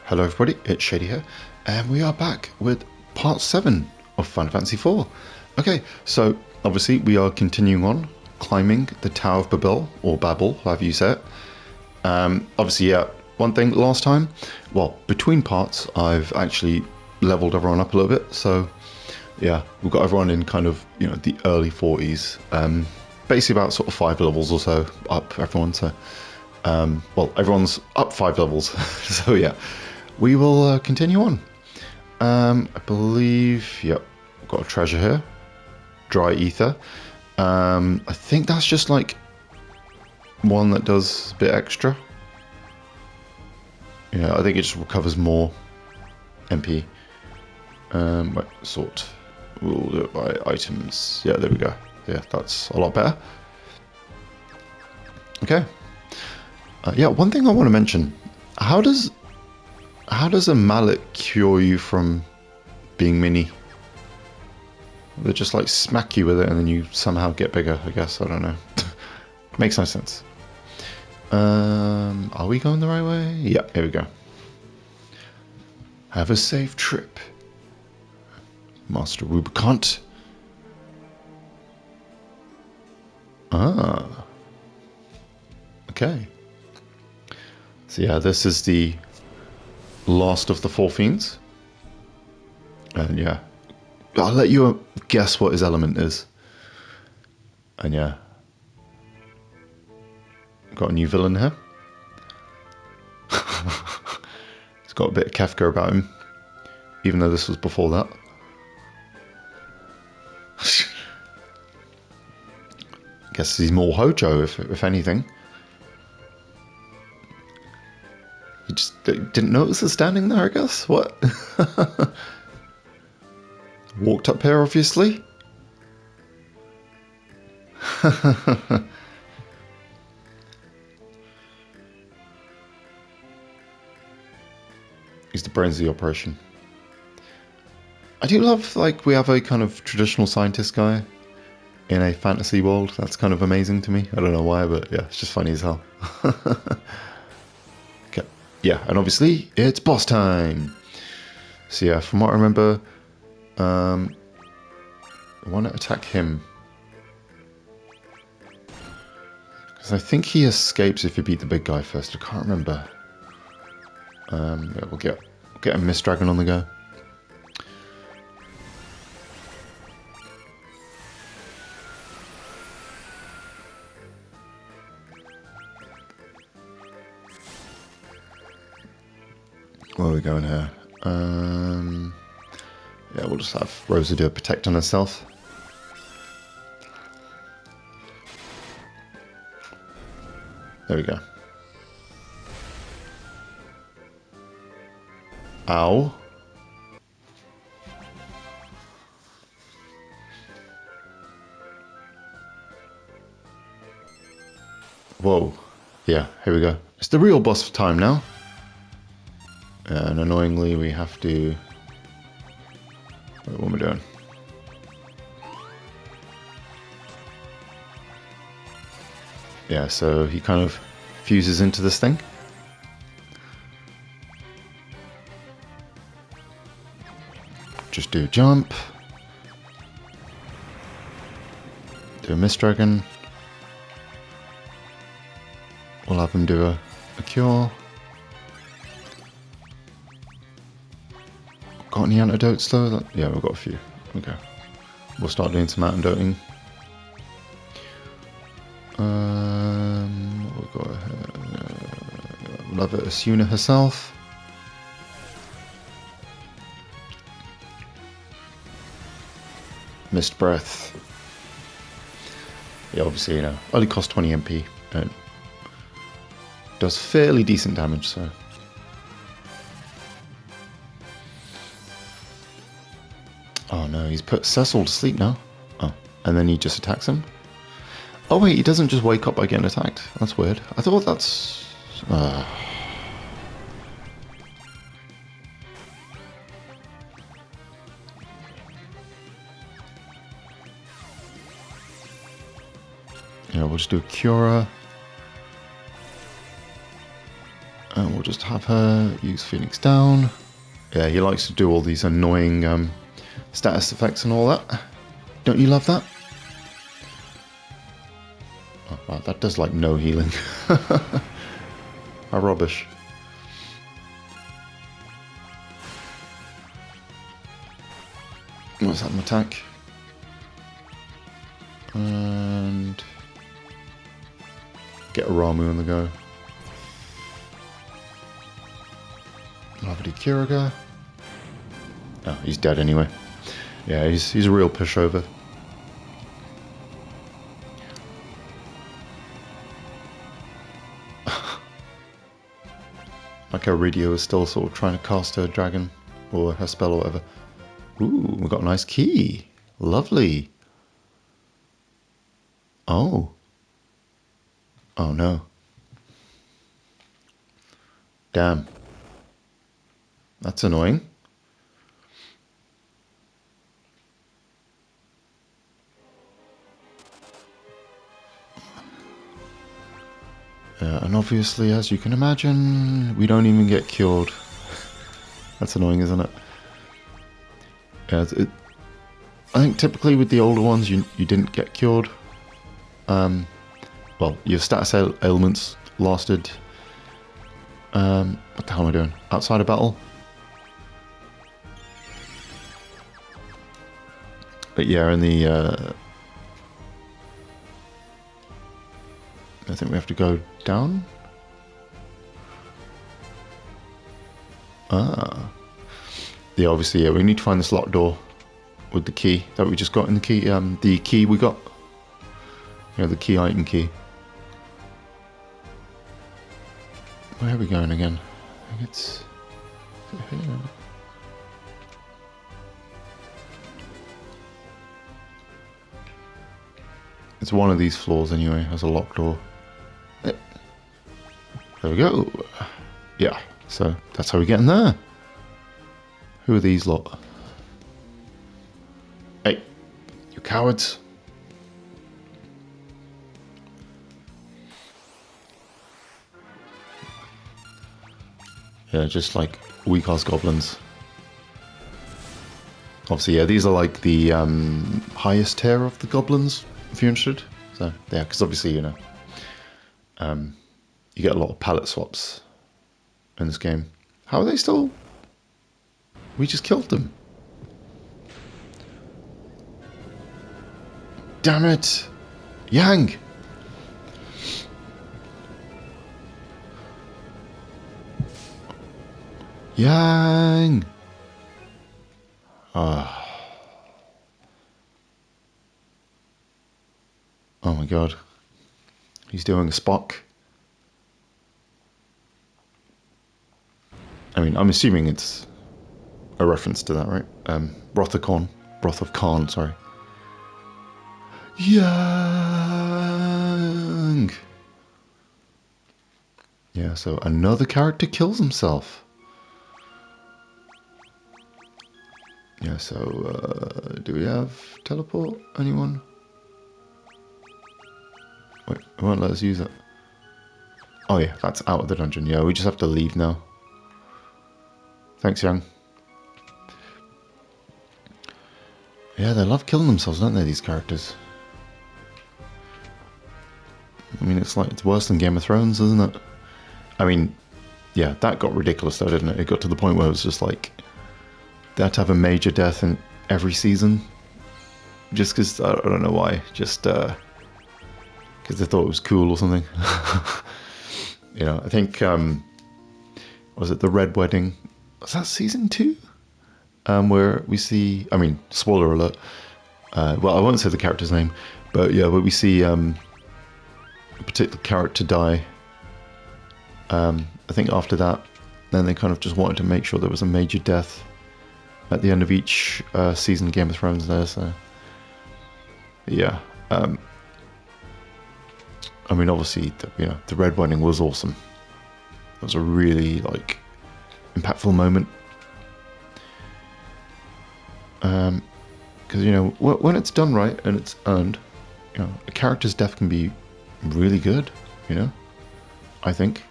Hello everybody, it's Shady here, and we are back with part 7 of Final Fantasy IV. Okay, so obviously we are continuing on, climbing the Tower of Babel, or Babel, however you say it. Obviously, yeah, one thing, last time, well, between parts, I've actually leveled everyone up a little bit, so yeah, we've got everyone in kind of, you know, the early 40s, basically about sort of 5 levels or so up, everyone, so, well, everyone's up 5 levels, so yeah. We will continue on. I believe, yep, we've got a treasure here. Dry ether. I think that's just like one that does a bit extra. Yeah, I think it just recovers more MP. Right, sort. We'll do it by items. Yeah, there we go. Yeah, that's a lot better. Okay. Yeah, one thing I want to mention. How does a mallet cure you from being mini? They just like smack you with it and then you somehow get bigger, I guess. I don't know. Makes no sense. Are we going the right way? Yeah, here we go. Have a safe trip, Master Rubicant. Ah. Okay. So yeah, this is the last of the 4 fiends. And yeah, I'll let you guess what his element is. And yeah, got a new villain here. He's got a bit of Kefka about him, even though this was before that. Guess he's more Hojo, if anything. You just didn't notice us standing there, I guess? What? Walked up here, obviously. He's the brains of the operation. I do love, like, we have a kind of traditional scientist guy in a fantasy world. That's kind of amazing to me. I don't know why, but yeah, it's just funny as hell. Okay. Yeah, and obviously, it's boss time. So yeah, from what I remember, I want to attack him. Because I think he escapes if you beat the big guy first. I can't remember. Yeah, we'll get a Mist Dragon on the go. Where are we going here? Yeah, we'll just have Rosa do a protect on herself. There we go. Ow. Whoa. Yeah, here we go. It's the real boss time now. And annoyingly, we have to... What am I doing? Yeah, so he kind of fuses into this thing. Just do a jump. Do a Mist Dragon. We'll have him do a cure. Got any antidotes though? Yeah, we've got a few. Okay. We'll start doing some antidoting. What we've got here? Love it, Asuna herself. Mist Breath. Yeah, obviously, you know, only costs 20 MP. And does fairly decent damage, so. Oh no, he's put Cecil to sleep now. Oh, and then he just attacks him. Oh wait, he doesn't just wake up by getting attacked. That's weird. I thought that's... Yeah, we'll just do a Cura. And we'll just have her use Phoenix Down. Yeah, he likes to do all these annoying status effects and all that. Don't you love that? Oh, wow, that does like no healing. How rubbish. Let's have an attack. And get a Ramu on the go. Lovely Kiriga. Oh, he's dead anyway. Yeah, he's a real pushover. Like how Ridio is still sort of trying to cast her dragon or her spell or whatever. Ooh, we got a nice key. Lovely. Oh. Oh no. Damn. That's annoying. And obviously, as you can imagine, we don't even get cured. That's annoying, isn't it? Yeah, I think typically with the older ones, you didn't get cured. Well, your status ailments lasted. What the hell am I doing? Outside of battle. But yeah, in the I think we have to go down. Yeah, obviously, yeah, we need to find this locked door with the key that we just got in the key we got. Yeah, the key item key. Where are we going again? I think it's here. It's one of these floors anyway, has a locked door. There we go. Yeah, so that's how we get in there. Who are these lot? Hey, you cowards. Yeah, just like weak-ass goblins. Obviously, yeah, these are like the highest tier of the goblins, if you're interested. So, yeah, because obviously, you know, you get a lot of palette swaps in this game. How are they still... We just killed them. Damn it! Yang! Yang! Oh my god. He's doing a Spock. I mean, I'm assuming it's a reference to that, right? Wrath of Khan, sorry. Yang! Yeah, so another character kills himself. Yeah, so, do we have teleport? Anyone? Wait, it won't let us use it. Oh yeah, that's out of the dungeon. Yeah, we just have to leave now. Thanks, Yang. Yeah, they love killing themselves, don't they, these characters? I mean, it's worse than Game of Thrones, isn't it? I mean, yeah, that got ridiculous though, didn't it? It got to the point where it was just like, they had to have a major death in every season. Just because, I don't know why, just because they thought it was cool or something. You know, I think, was it The Red Wedding? Was that season 2? Where we see, I mean, spoiler alert. Well, I won't say the character's name, but yeah, where we see a particular character die. I think after that, then they kind of just wanted to make sure there was a major death at the end of each season of Game of Thrones there, so yeah. I mean, obviously, the Red Wedding was awesome. It was a really, like, impactful moment. Because, you know, when it's done right and it's earned, you know, a character's death can be really good, you know, I think.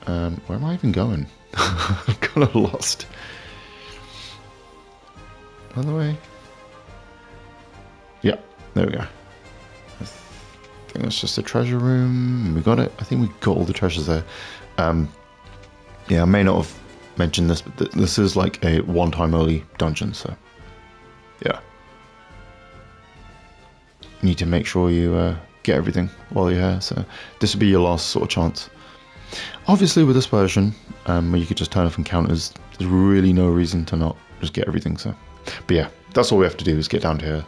Where am I even going? I'm kind of lost. By the way. Yeah, there we go. I think that's just a treasure room. We got it. I think we got all the treasures there. Yeah, I may not have mentioned this, but this is like a one-time only dungeon, so yeah. You need to make sure you get everything while you're here, so this would be your last sort of chance. Obviously with this version, where you could just turn off encounters, there's really no reason to not just get everything, so. But yeah, that's all we have to do is get down to here.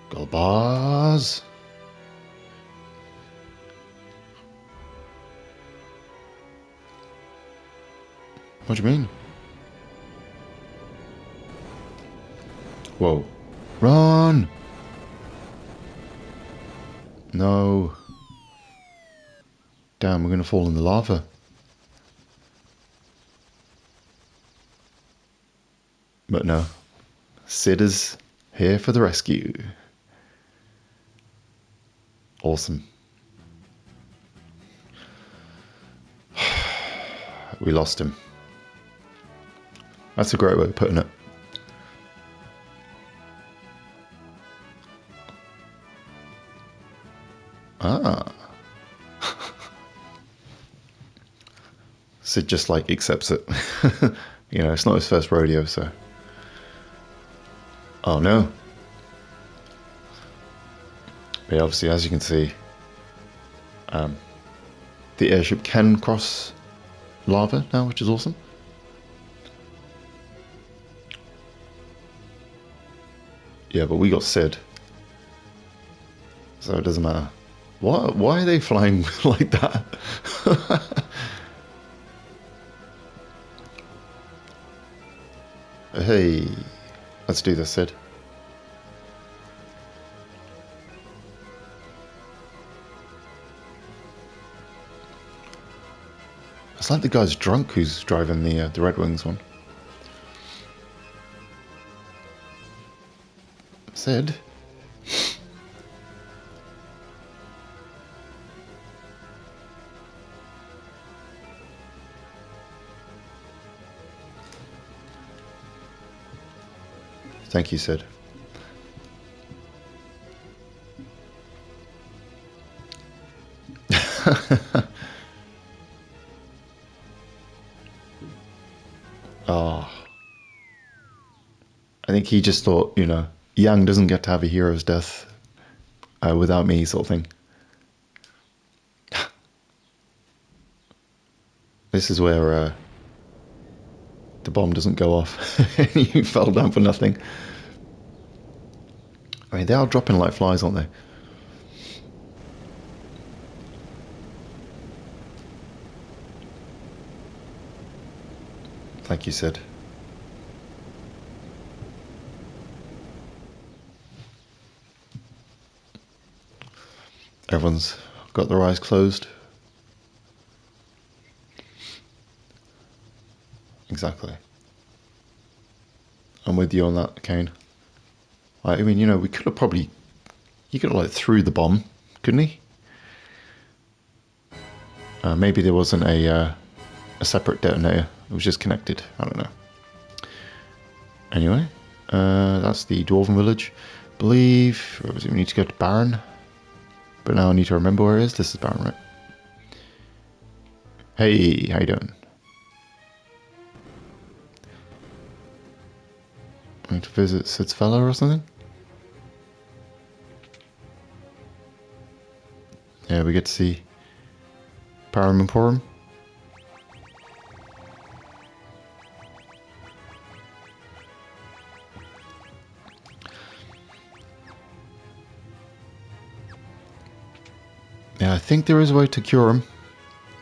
Gold bars. What do you mean? Whoa. Run! No. Damn, we're gonna fall in the lava. But no. Cid is here for the rescue. Awesome. We lost him. That's a great way of putting it. Ah. Cid just like accepts it. You know, it's not his first rodeo, so. Oh no. But obviously, as you can see, the airship can cross lava now, which is awesome. Yeah, but we got Cid, so it doesn't matter. What? Why are they flying like that? Hey, let's do this, Cid. It's like the guy's drunk who's driving the Red Wings one. Cid? Thank you, Cid. Oh. I think he just thought, you know, Yang doesn't get to have a hero's death without me, sort of thing. This is where the bomb doesn't go off. You fell down for nothing. I mean, they are dropping like flies, aren't they? Thank you, Cid. Everyone's got their eyes closed. Exactly. I'm with you on that, Kane. I mean, you know, we could have probably... He could have, like, threw the bomb, couldn't he? Maybe there wasn't a separate detonator. It was just connected. I don't know. Anyway, that's the Dwarven village. I believe... Where was it? We need to go to Baron. But now I need to remember where it is. This is Baron, right? Hey, how you doing? I need to visit Cid's fellow or something? Yeah, we get to see Param Emporum. Yeah, I think there is a way to cure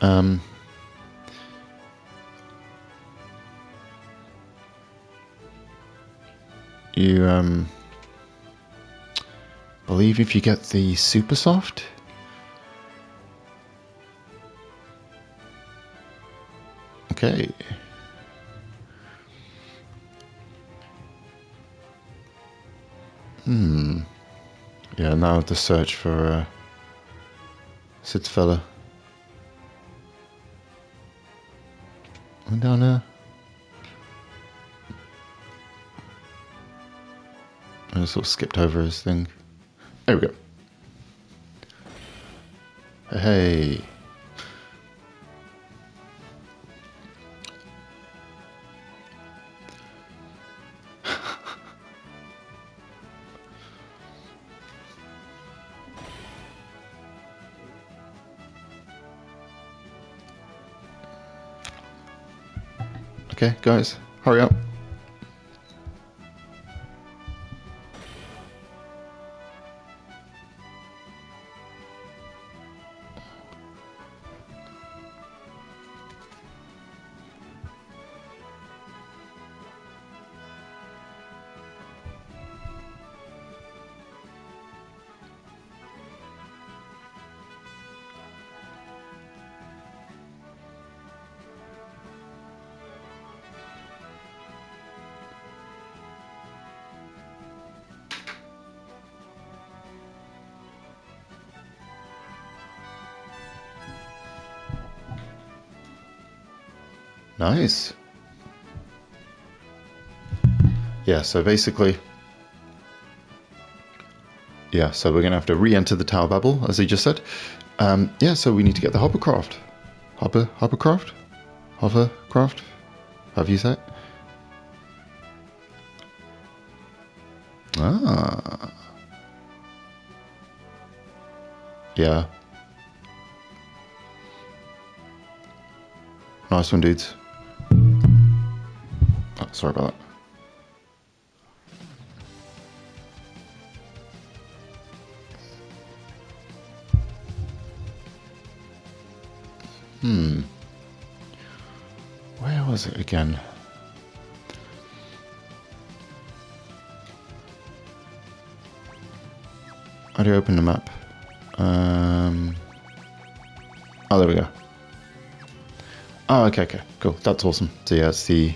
him. You believe if you get the super soft. Okay. Yeah, now to search for Cid's fella. I'm down there. I sort of skipped over his thing. There we go. Hey. Okay, guys, hurry up. Nice. Yeah, so basically... Yeah, so we're going to have to re-enter the Tower of Babel, as he just said. Yeah, so we need to get the hovercraft. Hovercraft? Hovercraft? Have you said? Ah. Yeah. Nice one, dudes. Oh, sorry about that. Where was it again? How do you open the map? Oh, there we go. Oh, okay, cool. That's awesome. So yeah, it's the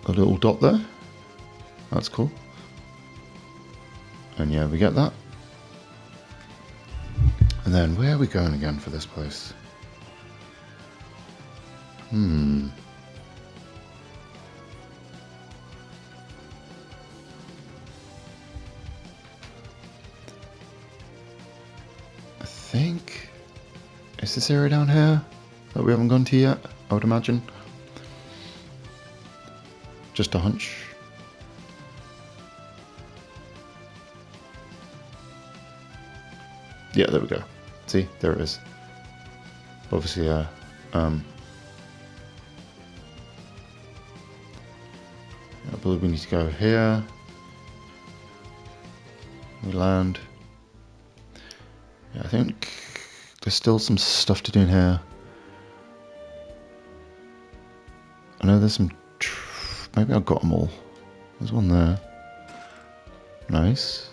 little dot there. That's cool. And yeah, we get that. And then where are we going again for this place? I think... Is this area down here that we haven't gone to yet? I would imagine. Just a hunch. Yeah, there we go. See, there it is. Obviously, I believe we need to go here. We land. Yeah, I think there's still some stuff to do in here. I know there's some... Maybe I got them all. There's one there. Nice.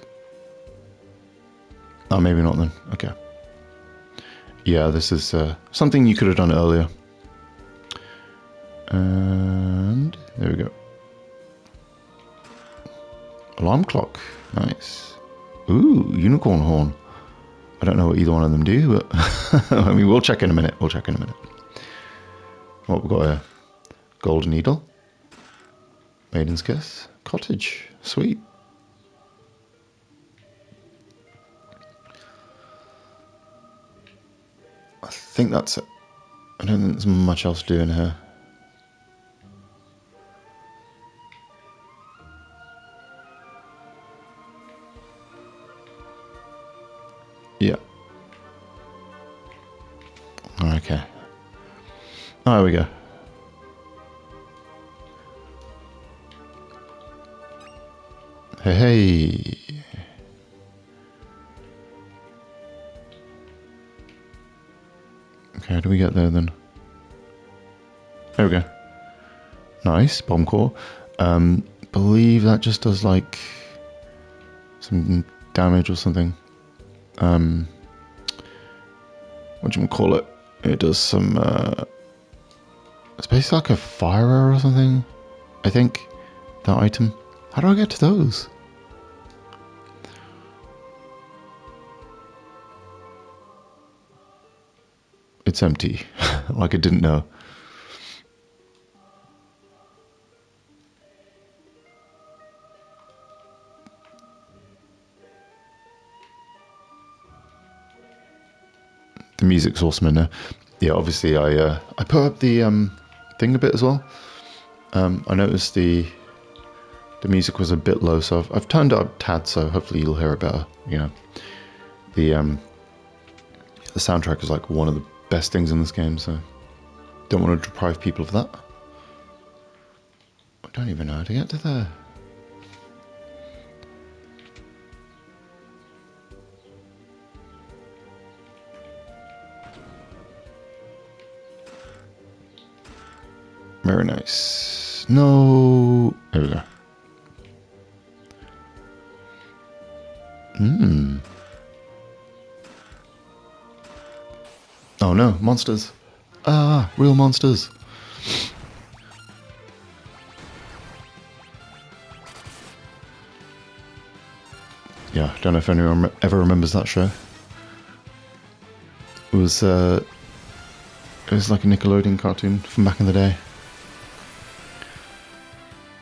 Oh, maybe not then. Okay. Yeah, this is something you could have done earlier. And there we go. Alarm clock. Nice. Ooh, unicorn horn. I don't know what either one of them do, but I mean, we'll check in a minute. What we've got here? Golden needle. Maiden's kiss. Cottage. Sweet. I think that's it. I don't think there's much else to do in here. Yeah. Okay. Oh, there we go. Hey. Okay, how do we get there then? There we go. Nice, bomb core. Believe that just does like some damage or something. What do you call it? It does some it's basically like a fire arrow or something, I think, that item. How do I get to those? It's empty. like I didn't know. The music's awesome in there. Yeah, obviously I put up the thing a bit as well. I noticed the music was a bit low, so I've turned it up a tad, so hopefully you'll hear it better. You know, the soundtrack is like one of the best things in this game, so don't want to deprive people of that. I don't even know how to get to there. Very nice. No. There we go. Oh no, monsters. Ah, real monsters. Yeah, don't know if anyone ever remembers that show. It was like a Nickelodeon cartoon from back in the day.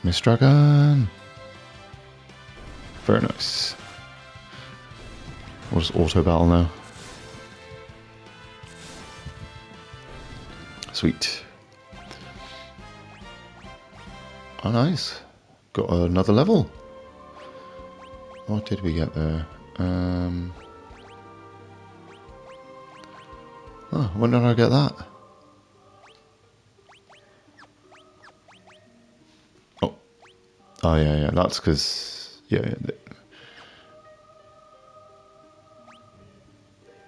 Miss Dragon. Very nice. We'll just auto battle now. Sweet. Oh, nice. Got another level. What did we get there? Oh, when did I get that? Oh yeah, that's because, yeah.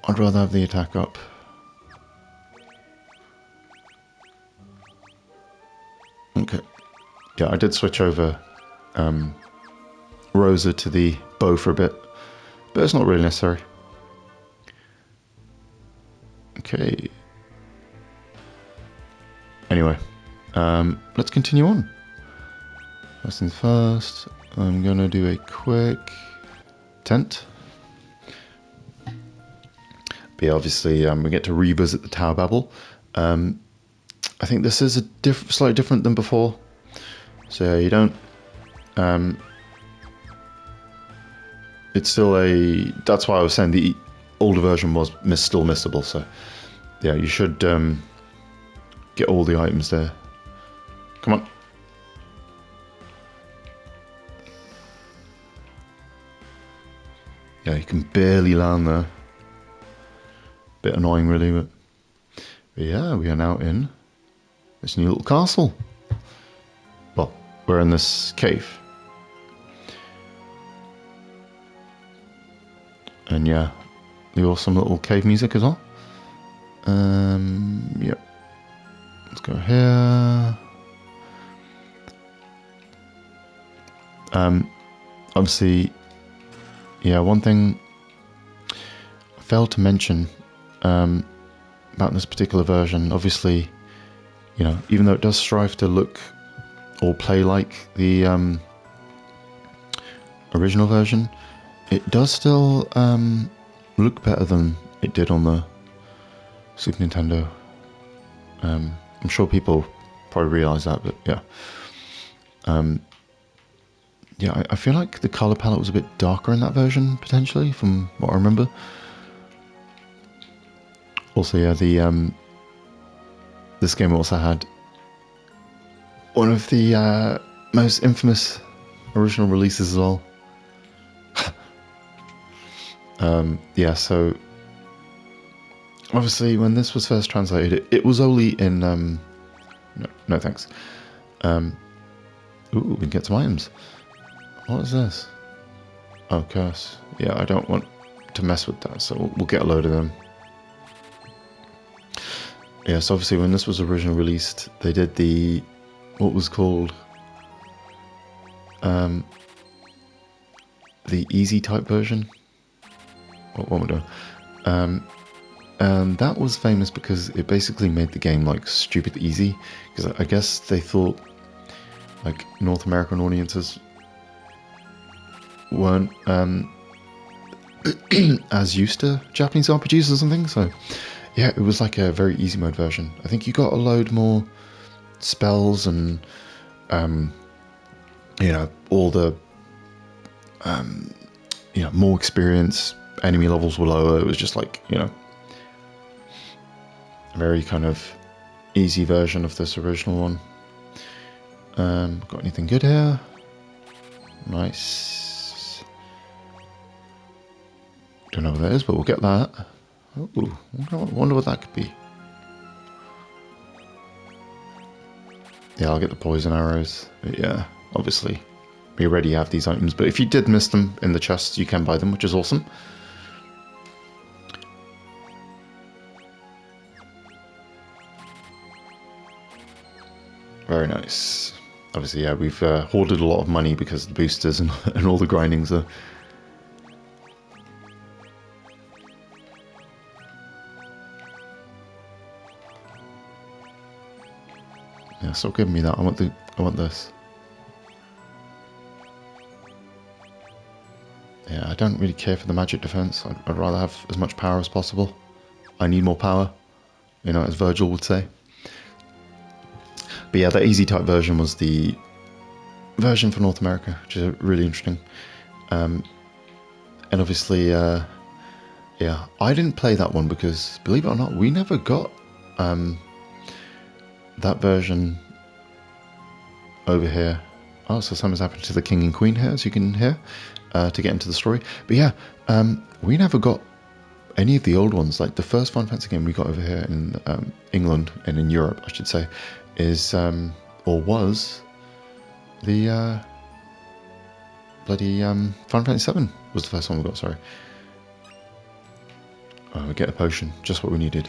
I'd rather have the attack up. Okay. Yeah, I did switch over Rosa to the bow for a bit, but it's not really necessary. Okay. Anyway, let's continue on. First things first, I'm gonna do a quick tent. But yeah, obviously we get to revisit the Tower of Babel. I think this is slightly different than before. So you don't... it's still a... That's why I was saying the older version was still missable. So yeah, you should get all the items there. Come on. Yeah, you can barely land there. Bit annoying really, but yeah, we are now in this new little castle. Well, we're in this cave. And yeah, the awesome little cave music as well. Yep. Let's go here. Obviously, yeah, one thing I failed to mention about this particular version, obviously, you know, even though it does strive to look or play like the original version, it does still look better than it did on the Super Nintendo. I'm sure people probably realise that, but yeah. Yeah, I feel like the colour palette was a bit darker in that version, potentially, from what I remember. Also, yeah, this game also had one of the most infamous original releases as well. Yeah, so obviously when this was first translated, it was only in no thanks. Ooh, we can get some items. What is this? Oh, curse. Yeah, I don't want to mess with that, so we'll get a load of them. Yeah, so obviously when this was originally released, they did what was called the easy type version. What am I doing? And that was famous because it basically made the game like stupid easy, because I guess they thought like North American audiences weren't as used to Japanese RPGs or something, so yeah, it was like a very easy mode version. I think you got a load more spells and all the more experience. Enemy levels were lower. It was just like a very kind of easy version of this original one. Got anything good here? Nice. Don't know what that is, but we'll get that. Ooh, wonder what that could be. Yeah, I'll get the poison arrows. But yeah, obviously, we already have these items. But if you did miss them in the chests, you can buy them, which is awesome. Very nice. Obviously, yeah, we've hoarded a lot of money because of the boosters and all the grindings are. Yeah, stop giving me that. I want this. Yeah, I don't really care for the magic defense. I'd rather have as much power as possible. I need more power, as Virgil would say. But yeah, the easy type version was the version for North America, which is really interesting. And obviously, yeah, I didn't play that one because, believe it or not, we never got that version over here. Oh, so something's happened to the king and queen here, as you can hear, to get into the story. But yeah, we never got any of the old ones. Like the first Final Fantasy game we got over here in England and in Europe, I should say, is or was the bloody Final Fantasy VII was the first one we got. Sorry. Oh, we get a potion, just what we needed.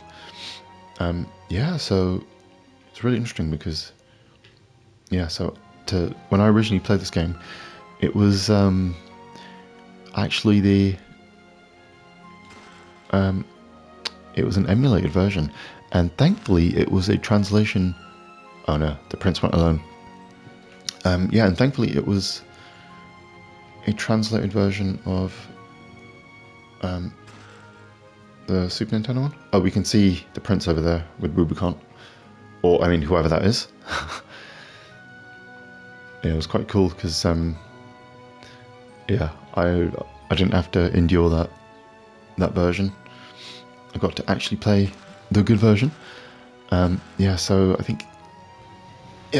Yeah, so it's really interesting because yeah, so when I originally played this game, it was actually it was an emulated version, and thankfully it was a translation. Oh no, the prince went alone. Yeah, and thankfully it was a translated version of the Super Nintendo one. Oh, we can see the prince over there with Rubicon, or I mean whoever that is. Yeah, it was quite cool because yeah, I didn't have to endure that version. I got to actually play the good version. Yeah, so I think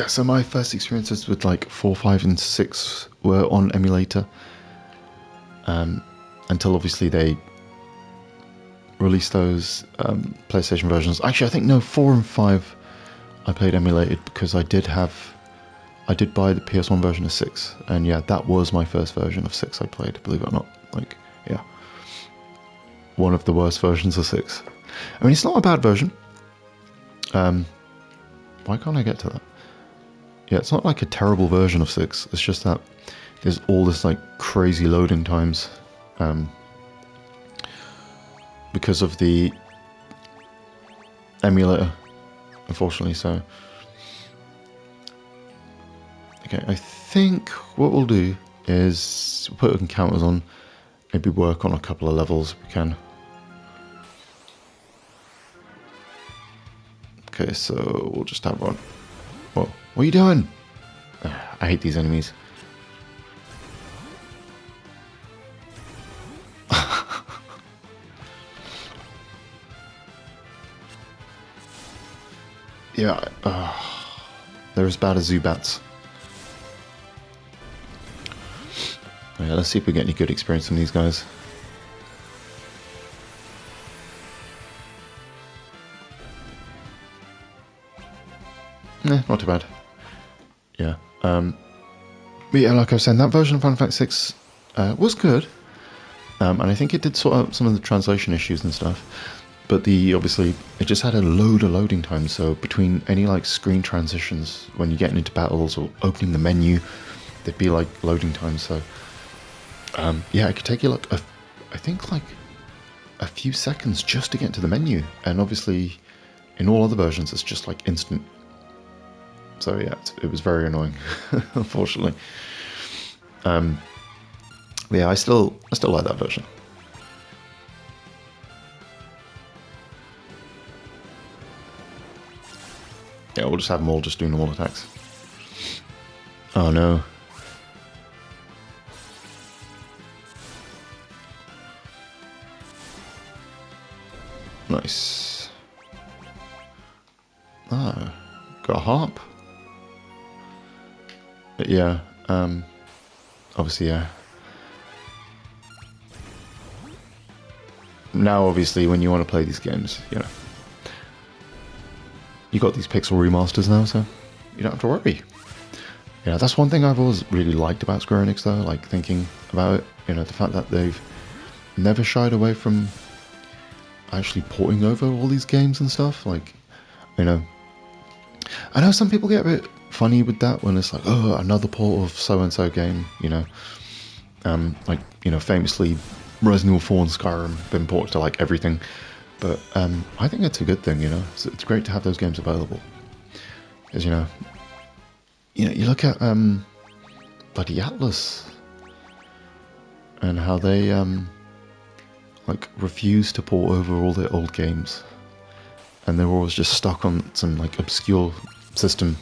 so my first experiences with like 4, 5, and 6 were on emulator. Until obviously they released those PlayStation versions. Actually, I think no, 4 and 5 I played emulated because I did buy the PS1 version of 6, and yeah, that was my first version of 6 I played, believe it or not. Like, yeah, one of the worst versions of 6. I mean, it's not a bad version. Why can't I get to that? Yeah, it's not like a terrible version of 6. It's just that there's all this like crazy loading times because of the emulator, unfortunately. So okay, I think what we'll do is put encounters on, maybe work on a couple of levels if we can. Okay, so we'll just have one. Whoa, what are you doing? I hate these enemies. Yeah, they're as bad as Zubats. Yeah, let's see if we get any good experience from these guys. Not too bad. Yeah. But yeah, like I was saying, that version of Final Fantasy VI was good. And I think it did sort out some of the translation issues and stuff. But obviously, it just had a load of loading time. So between any like screen transitions, when you're getting into battles or opening the menu, there'd be like loading times. So yeah, it could take you like I think like a few seconds just to get to the menu. And obviously, in all other versions, it's just like instant. So yeah, it was very annoying, unfortunately. Yeah, I still like that version. Yeah, we'll just have them all just do normal attacks. Oh no. Nice. Ah, got a harp. But yeah, obviously, yeah. Now, obviously, when you want to play these games, you know, you got these pixel remasters now, so you don't have to worry. Yeah, that's one thing I've always really liked about Square Enix, though, like thinking about it, you know, the fact that they've never shied away from actually porting over all these games and stuff. Like, you know, I know some people get a bit funny with that when it's like, oh, another port of so-and-so game, you know. Like, you know, famously, Resident Evil 4 and Skyrim been ported to, like, everything. But I think it's a good thing, you know. It's great to have those games available. Because, you know, you look at bloody Atlas and how they, like, refuse to port over all their old games. And they're always just stuck on some, like, obscure system.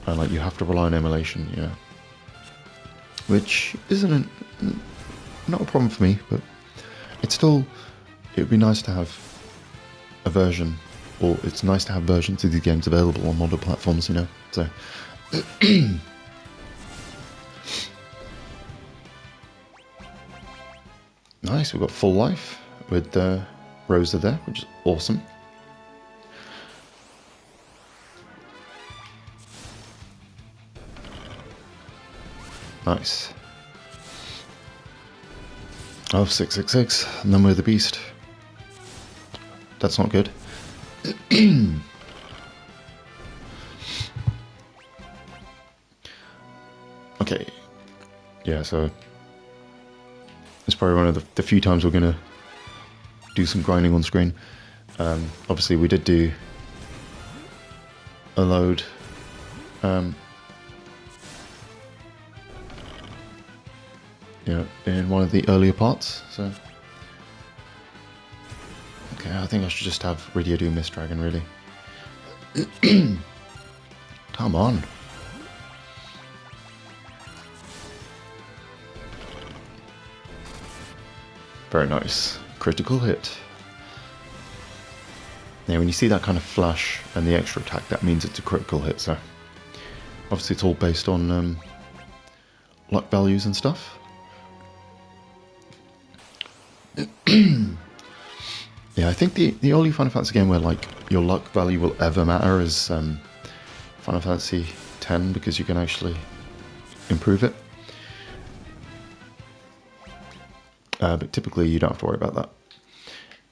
And, like, you have to rely on emulation, you know. Which isn't not a problem for me, but it's still, it would be nice to have a version, or it's nice to have versions of these games available on modern platforms, you know. So nice, we've got full life with Rosa there, which is awesome. Nice. Oh, 666, number of the beast. That's not good. Okay. Yeah, so it's probably one of the few times we're going to do some grinding on screen. Obviously, we did do a load. You know, in one of the earlier parts, so... Okay, I think I should just have Ridiodu Mist Dragon, really. Come on. Very nice. Critical hit. Yeah, when you see that kind of flash and the extra attack, that means it's a critical hit, so... Obviously it's all based on luck values and stuff. Yeah, I think the only Final Fantasy game where, like, your luck value will ever matter is Final Fantasy X, because you can actually improve it. But typically you don't have to worry about that.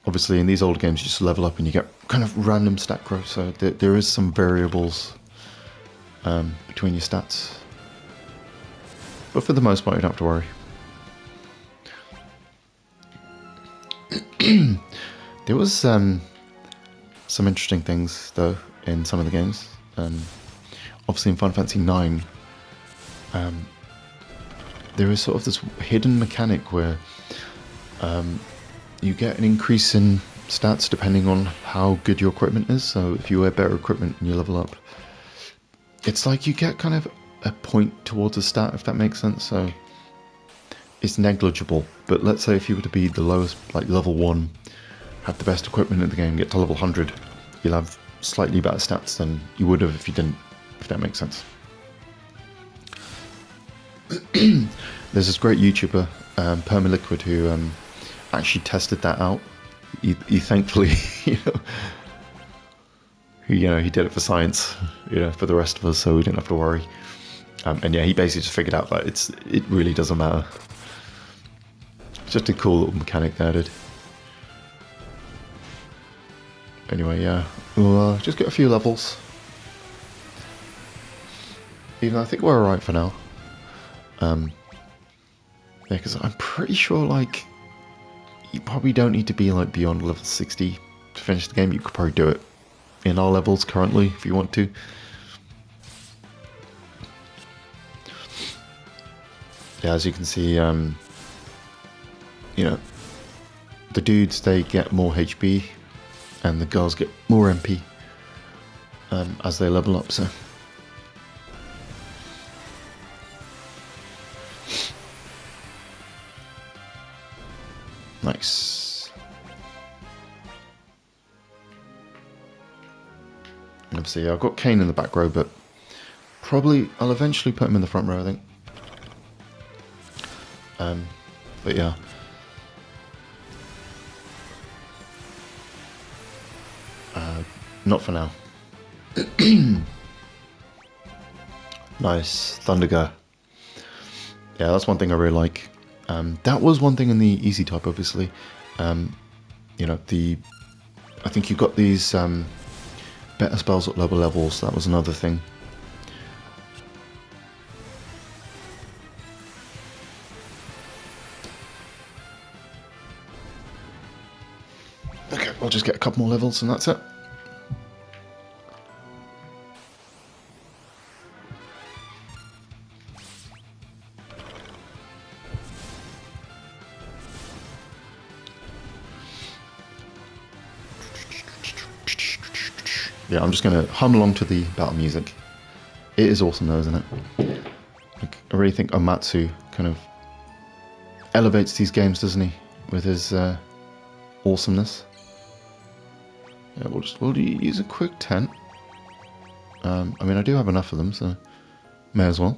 Obviously in these older games you just level up and you get kind of random stat growth, so there is some variables between your stats. But for the most part you don't have to worry. There was some interesting things, though, in some of the games. Obviously, in Final Fantasy IX, there is sort of this hidden mechanic where you get an increase in stats depending on how good your equipment is. So if you wear better equipment and you level up, it's like you get kind of a point towards a stat, if that makes sense. So it's negligible, but let's say if you were to be the lowest, like level 1, have the best equipment in the game, get to level 100, you'll have slightly better stats than you would have if you didn't, if that makes sense. There's this great YouTuber, Permaliquid, who actually tested that out. He thankfully, he did it for science, for the rest of us, so we didn't have to worry. And yeah, he basically just figured out that it really doesn't matter. It's just a cool little mechanic they added. Anyway, yeah, we'll just get a few levels. Even though I think we're alright for now. Yeah, because I'm pretty sure, like, you probably don't need to be, like, beyond level 60 to finish the game. You could probably do it in our levels currently, if you want to. Yeah, as you can see, the dudes, they get more HP, and the girls get more MP. as they level up. So nice. Obviously, I've got Kane in the back row, but probably I'll eventually put him in the front row, I think. But yeah. Not for now. Nice. Thundergar. Yeah, that's one thing I really like. That was one thing in the easy type, obviously. You know, I think you got these better spells at lower levels. That was another thing. Okay, we'll just get a couple more levels and that's it. Yeah, I'm just going to hum along to the battle music. It is awesome though, isn't it? Like, I really think Amatsu kind of elevates these games, doesn't he? With his awesomeness. Yeah, we'll use a quick tent. I mean, I do have enough of them, so may as well.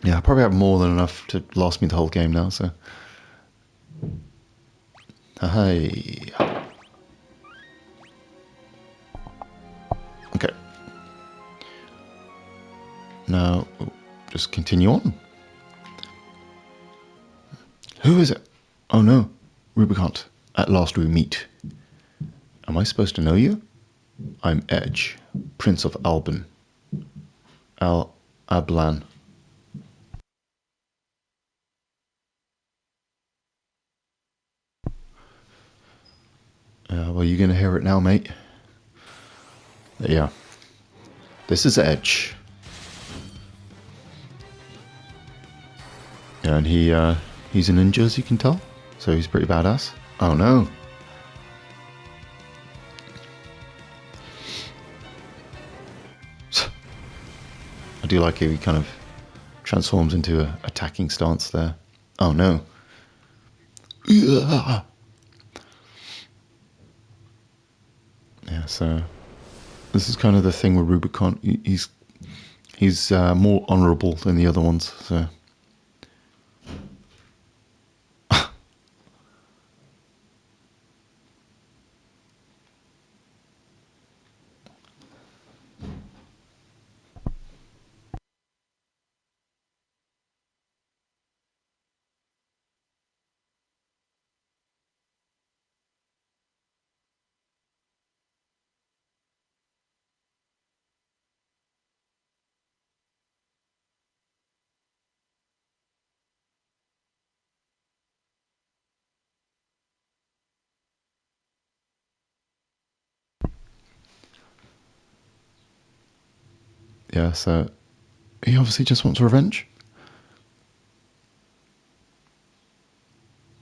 Yeah, I probably have more than enough to last me the whole game now, so. Hey. Okay. Now, just continue on. Who is it? Oh no, Rubicant. At last we meet. Am I supposed to know you? I'm Edge, Prince of Alban. Ablan. Well, you're going to hear it now, mate. Yeah. This is Edge. Yeah, and he's a ninja, as you can tell. So he's pretty badass. Oh no. I do like how he kind of transforms into an attacking stance there. Oh no. Yeah, so this is kind of the thing with Rubicon. He's more honourable than the other ones, so. Yeah, so he obviously just wants revenge.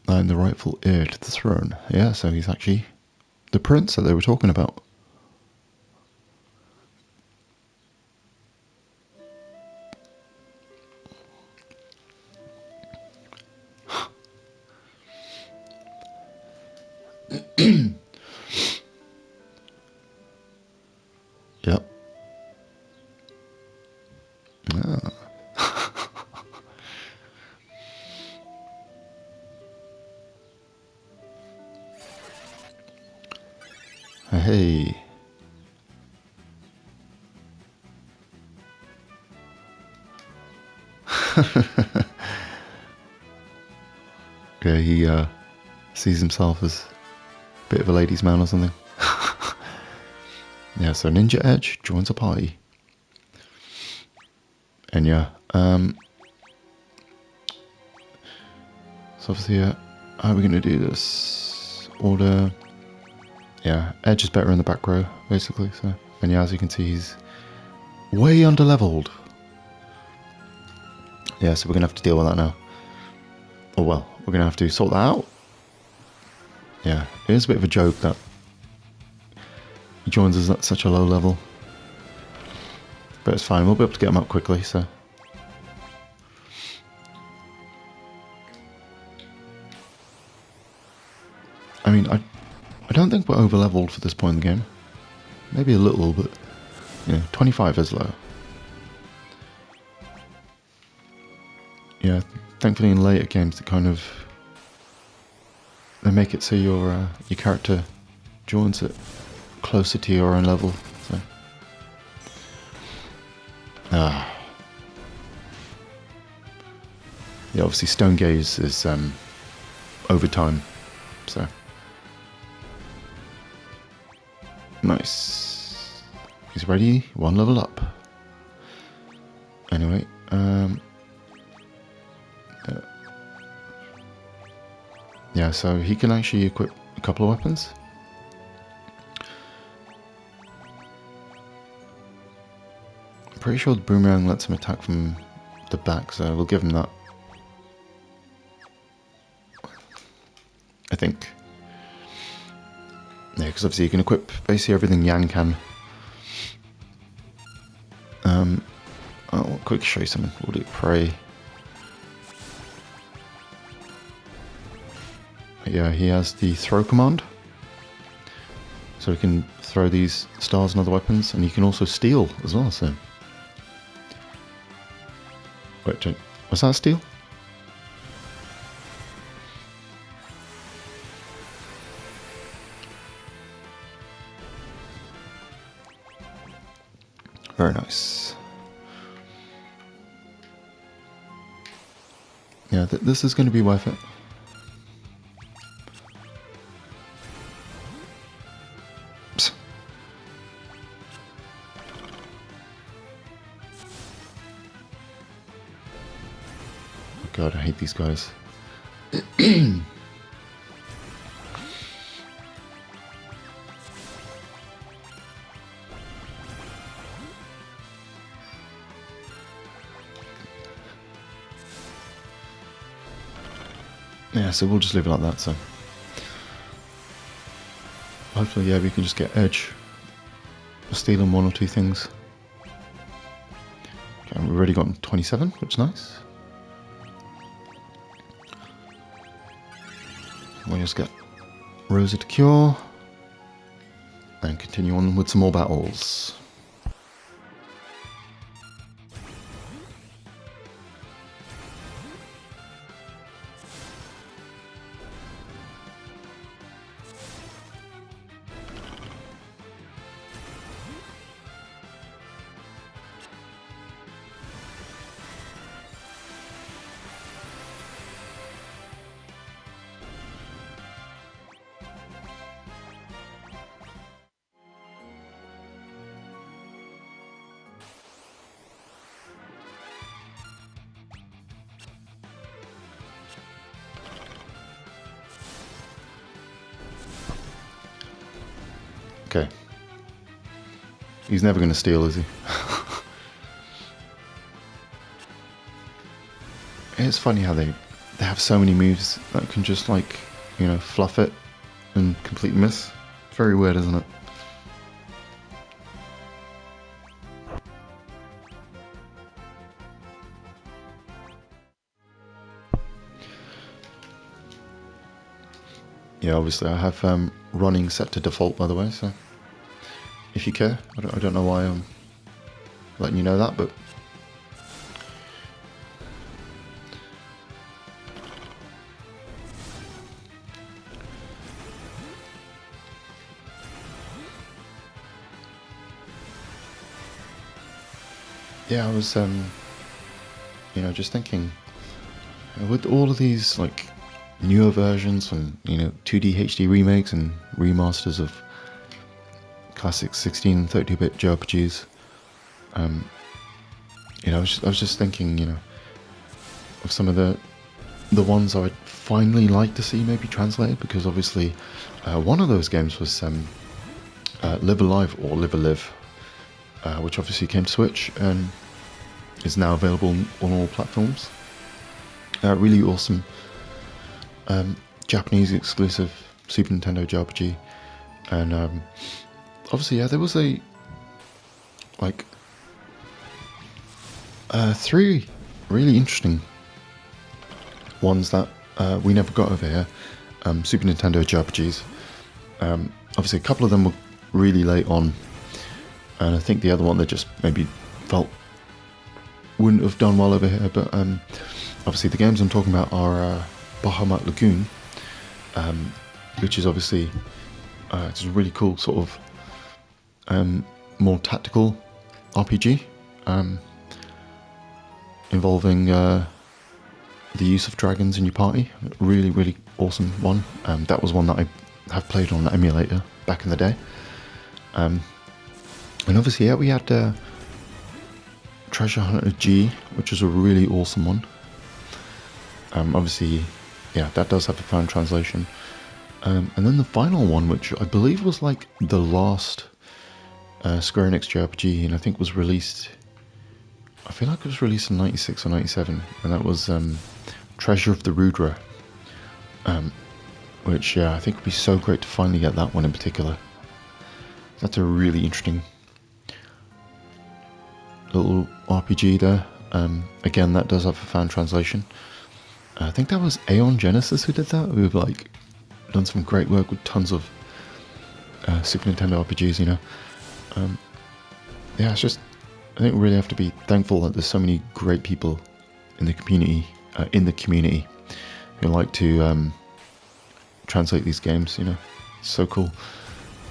I'm the rightful heir to the throne. Yeah, so he's actually the prince that they were talking about. Yep. Ah. Hey. Yeah, he sees himself as a bit of a ladies' man or something. Yeah, so Ninja Edge joins a party. And yeah, so obviously, how are we going to do this? Order. Yeah, Edge is better in the back row, basically. So, and yeah, as you can see, he's way under-leveled. Yeah, so we're going to have to deal with that now. Oh well, we're going to have to sort that out. Yeah, it is a bit of a joke that He joins us at such a low level. But it's fine, we'll be able to get him up quickly, so... I mean, I don't think we're over-leveled for this point in the game. Maybe a little, but... You know, 25 is low. Yeah, thankfully in later games they kind of... They make it so your character joins it closer to your own level, so... Yeah, obviously Stone Gaze is overtime, so... Nice. He's ready, 1 level up. Anyway, yeah, so he can actually equip a couple of weapons. I'm pretty sure the boomerang lets him attack from the back, so we'll give him that. I think. Yeah, because obviously you can equip basically everything Yang can. I'll quick show you something. We'll do Prey. Yeah, he has the throw command. So he can throw these stars and other weapons, and you can also steal as well, so... Wait, was that a steal? Very nice. Yeah, this is going to be worth it. Psst. Oh God, I hate these guys. Yeah, so we'll just leave it like that, so... Hopefully, yeah, we can just get edge. Stealing 1 or 2 things. Okay, we've already gotten 27, which is nice. We'll just get Rosa to cure. And continue on with some more battles. Okay. He's never going to steal, is he? It's funny how they have so many moves that can just, like, you know, fluff it and completely miss. Very weird, isn't it? Yeah, obviously I have running set to default, by the way, so if you care. I don't know why I'm letting you know that, but... Yeah, I was, you know, just thinking, with all of these, like, newer versions and, you know, 2D HD remakes and remasters of classic 16 and 32-bit JRPGs, you know, I was just thinking, you know, of some of the ones I would finally like to see maybe translated, because obviously one of those games was Live Alive, or Live Alive, which obviously came to Switch and is now available on all platforms. Really awesome Japanese exclusive Super Nintendo JRPG, and obviously, yeah, there was like three really interesting ones that we never got over here. Super Nintendo JRPGs. Obviously, a couple of them were really late on, and I think the other one they just maybe felt wouldn't have done well over here. But obviously, the games I'm talking about are Bahamut Lagoon, which is obviously it's a really cool sort of more tactical RPG involving the use of dragons in your party. Really, really awesome one. That was one that I have played on the emulator back in the day. And obviously, yeah, we had Treasure Hunter G, which is a really awesome one. Obviously, yeah, that does have a fan translation. And then the final one, which I believe was like the last Square Enix JRPG, and I think was released, I feel like it was released in 96 or 97, and that was Treasure of the Rudra, which, yeah, I think would be so great to finally get that one in particular. That's a really interesting little RPG there. Again, that does have a fan translation. I think that was Aeon Genesis who did that, who've like done some great work with tons of Super Nintendo RPGs, you know. Yeah, it's just, I think we really have to be thankful that there's so many great people in the community who like to translate these games, you know. It's so cool.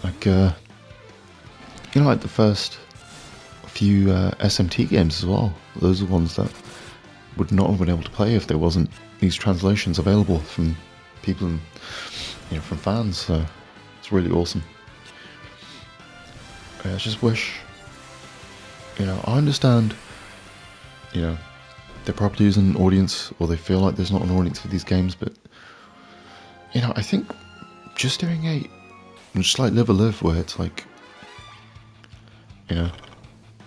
Like, you know, like the first few SMT games as well. Those are ones that would not have been able to play if there wasn't these translations available from people and, you know, from fans. So it's really awesome. I just wish, you know, I understand, you know, there probably isn't an audience, or they feel like there's not an audience for these games, but, you know, I think just doing just like Live a Live, where it's like, you know,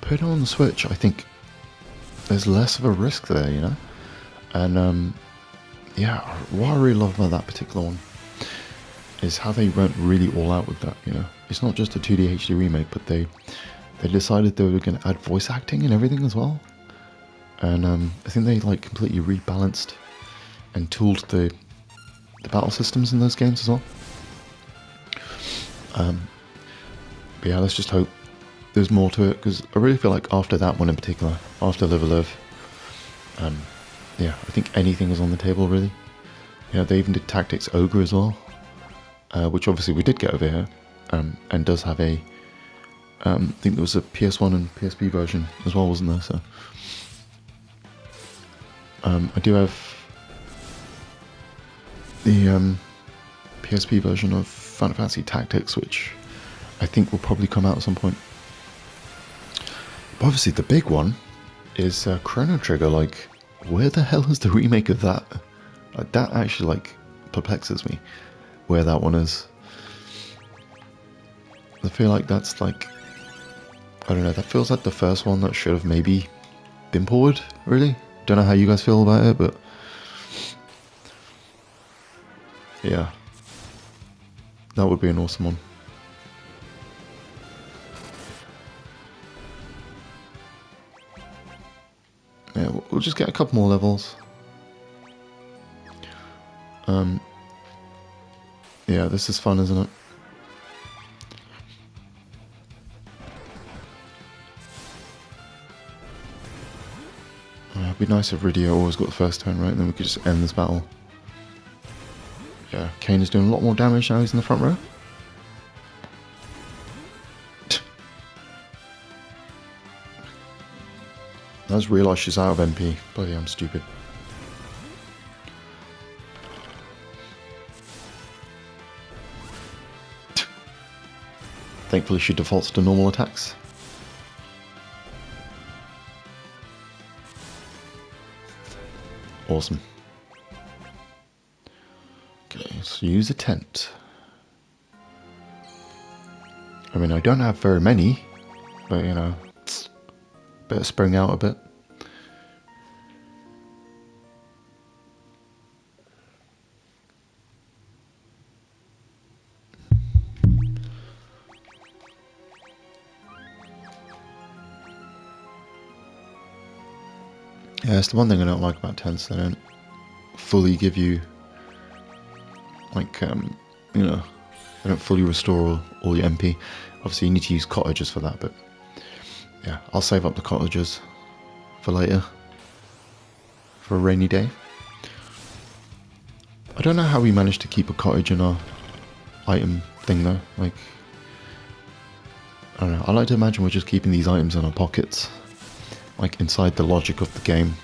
put it on the Switch, I think there's less of a risk there, you know? And, yeah, what I really love about that particular one is how they went really all out with that, you know? It's not just a 2D HD remake, but they decided they were going to add voice acting and everything as well. And I think they like completely rebalanced and tooled the battle systems in those games as well. But yeah, let's just hope there's more to it, because I really feel like after that one in particular, after Live a Live, yeah, I think anything was on the table really. You know, they even did Tactics Ogre as well, which obviously we did get over here, and does have a, I think there was a PS1 and PSP version as well, wasn't there? So I do have the PSP version of Final Fantasy Tactics, which I think will probably come out at some point. But obviously the big one is Chrono Trigger. Like, where the hell is the remake of that? Like, that actually like perplexes me, where that one is. I feel like that's like, I don't know, that feels like the first one that should have maybe been ported, really. Don't know how you guys feel about it, but yeah, that would be an awesome one. Yeah, we'll just get a couple more levels. Yeah, this is fun, isn't it? It'd be nice if Rydia always got the first turn, right? And then we could just end this battle. Yeah, Kain is doing a lot more damage now he's in the front row. I just realised she's out of MP. Bloody, I'm stupid. Thankfully she defaults to normal attacks. Awesome. Okay, so use a tent. I mean, I don't have very many, but you know, better spring out a bit. Yeah, it's the one thing I don't like about tents. They don't fully give you, like, you know, they don't fully restore all your MP. Obviously, you need to use cottages for that, but yeah, I'll save up the cottages for later, for a rainy day. I don't know how we managed to keep a cottage in our item thing though. Like, I don't know. I like to imagine we're just keeping these items in our pockets, like inside the logic of the game.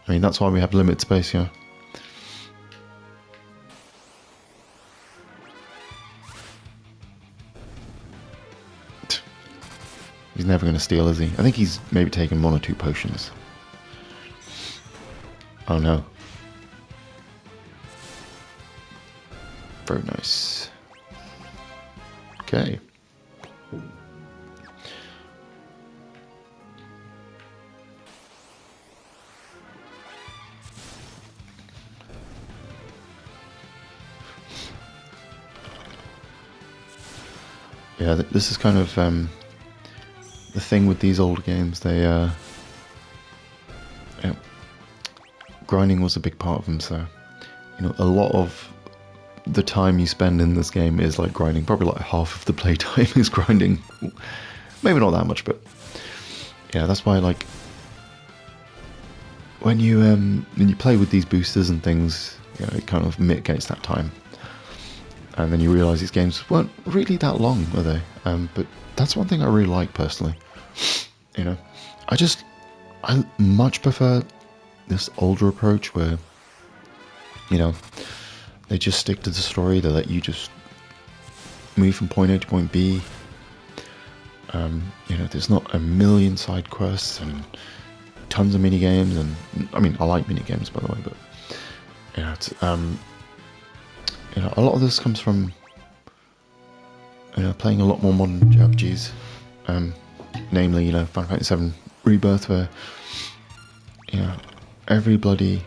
I mean, that's why we have limited space, yeah. He's never going to steal, is he? I think he's maybe taken 1 or 2 potions. Oh no. Very nice. Okay. Yeah, this is kind of the thing with these old games. They, yeah, grinding was a big part of them. So, you know, a lot of the time you spend in this game is like grinding. Probably like half of the playtime is grinding. Maybe not that much, but yeah, that's why like when you play with these boosters and things, you know, it kind of mitigates that time. And then you realise these games weren't really that long, were they? But that's one thing I really like personally. You know, I much prefer this older approach where, you know, they just stick to the story. They let you just move from point A to point B. You know, there's not a million side quests and tons of mini games. And I mean, I like mini games, by the way, but yeah, it's you know, a lot of this comes from, you know, playing a lot more modern JRPGs, namely, you know, Final Fantasy VII Rebirth, where, you know, every bloody,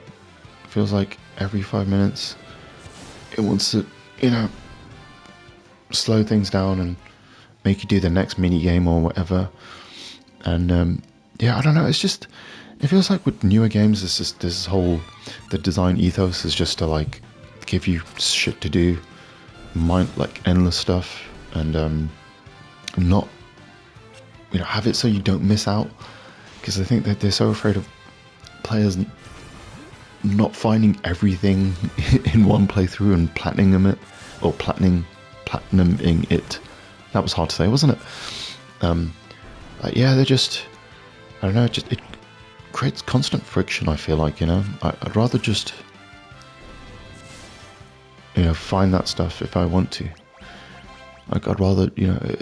feels like every 5 minutes, it wants to, you know, slow things down and make you do the next mini game or whatever. And yeah, I don't know, it's just, it feels like with newer games, it's just this whole, the design ethos is just to like give you shit to do, like endless stuff, and not, you know, have it so you don't miss out, because I think that they're so afraid of players not finding everything in one playthrough and platinuming it, or platinuming it. That was hard to say, wasn't it? Yeah, they're just, I don't know, it creates constant friction. I feel like, you know, I'd rather just, you know, find that stuff if I want to. Like, I'd rather, you know,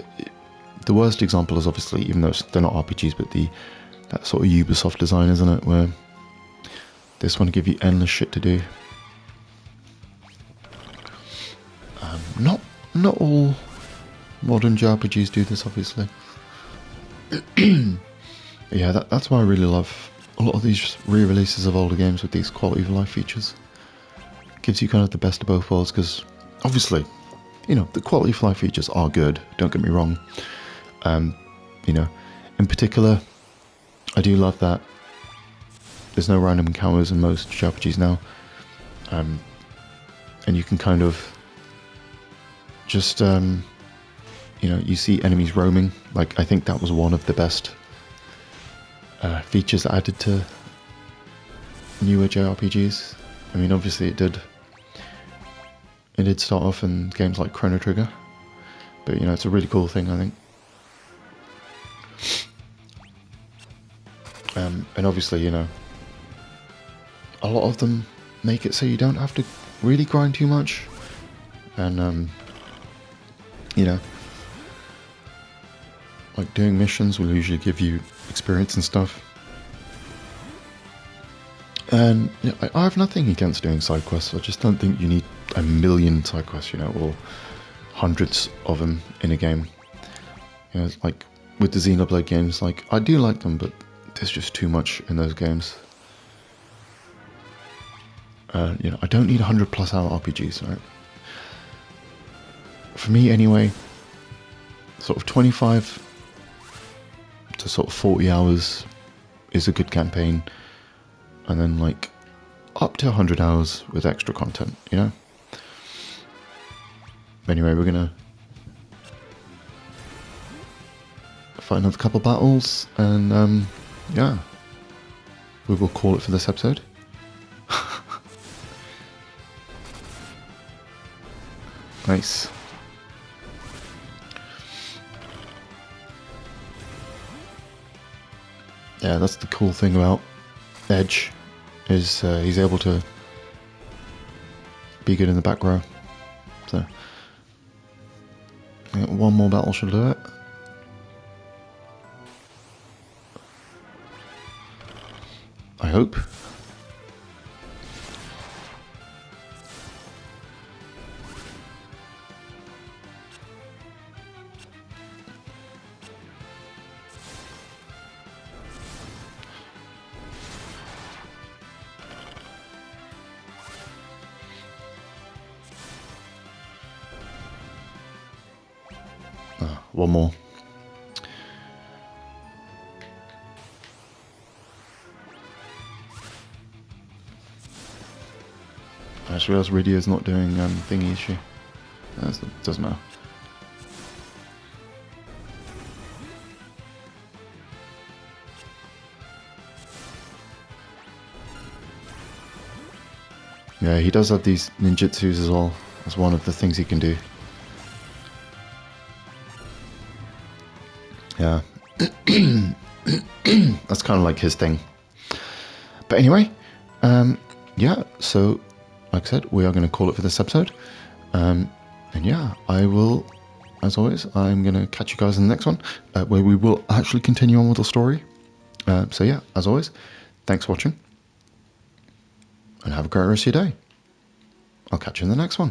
the worst example is obviously, even though they're not RPGs, but that sort of Ubisoft design, isn't it, where they just want to give you endless shit to do. Not all modern JRPGs do this, obviously. Yeah, that's why I really love a lot of these re-releases of older games with these quality of life features. Gives you kind of the best of both worlds, because obviously, you know, the quality of life features are good, don't get me wrong. You know, in particular, I do love that there's no random encounters in most JRPGs now, and you can kind of just, you know, you see enemies roaming. Like, I think that was one of the best features added to newer JRPGs. I mean, obviously it did start off in games like Chrono Trigger, but, you know, it's a really cool thing, I think. And obviously, you know, a lot of them make it so you don't have to really grind too much, and you know, like doing missions will usually give you experience and stuff. And you know, I have nothing against doing side quests. I just don't think you need a million side quests, you know, or hundreds of them in a game. You know, like with the Xenoblade games, like I do like them, but there's just too much in those games. You know, I don't need 100+ hour RPGs, right? For me, anyway, sort of 25 to sort of 40 hours is a good campaign, and then like up to 100 hours with extra content, you know? Anyway, we're gonna fight another couple battles, and yeah, we will call it for this episode. Nice. Yeah, that's the cool thing about Edge, is he's able to be good in the back row. So, yeah, one more battle should do it. I hope. One more. I just realised Radio's not doing thingy issue. Doesn't matter. Yeah, he does have these ninjutsus as well. That's one of the things he can do. Yeah. That's kind of like his thing. But anyway, yeah, so like I said, we are going to call it for this episode. And yeah, I will, as always, I'm going to catch you guys in the next one, where we will actually continue on with the story. So yeah, as always, thanks for watching, and have a great rest of your day. I'll catch you in the next one.